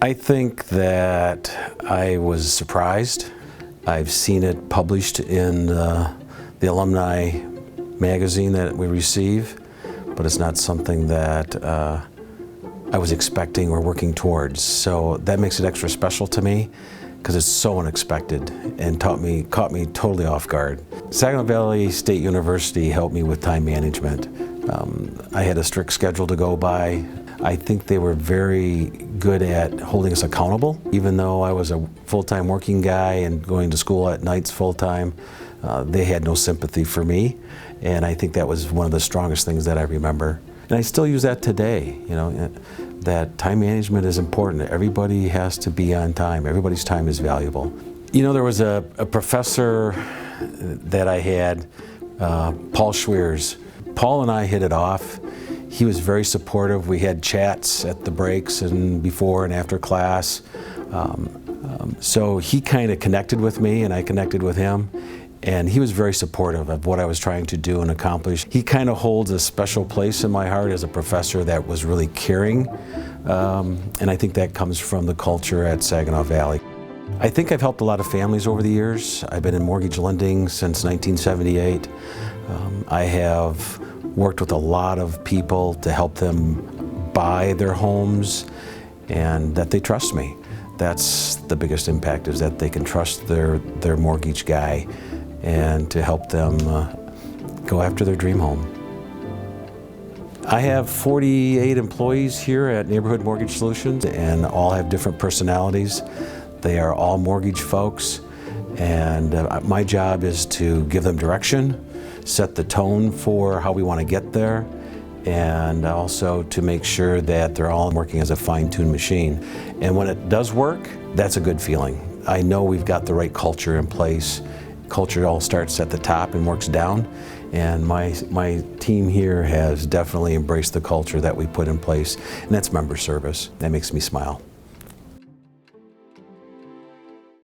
I think that I was surprised. I've seen it published in the Alumni magazine that we receive, but it's not something that I was expecting or working towards. So that makes it extra special to me because it's so unexpected and caught me totally off guard. Saginaw Valley State University helped me with time management. I had a strict schedule to go by. I think they were very good at holding us accountable. Even though I was a full-time working guy and going to school at nights full-time, they had no sympathy for me. And I think that was one of the strongest things that I remember. And I still use that today, that time management is important. Everybody has to be on time. Everybody's time is valuable. There was a professor that I had, Paul Schweers. Paul and I hit it off. He was very supportive. We had chats at the breaks and before and after class. So he kind of connected with me and I connected with him. And he was very supportive of what I was trying to do and accomplish. He kind of holds a special place in my heart as a professor that was really caring. And I think that comes from the culture at Saginaw Valley. I think I've helped a lot of families over the years. I've been in mortgage lending since 1978. I have worked with a lot of people to help them buy their homes and that they trust me. That's the biggest impact, is that they can trust their mortgage guy and to help them go after their dream home. I have 48 employees here at Neighborhood Mortgage Solutions and all have different personalities. They are all mortgage folks, and my job is to give them direction, set the tone for how we want to get there, and also to make sure that they're all working as a fine-tuned machine. And when it does work, that's a good feeling. I know we've got the right culture in place. Culture all starts at the top and works down, and my team here has definitely embraced the culture that we put in place, and that's member service. That makes me smile.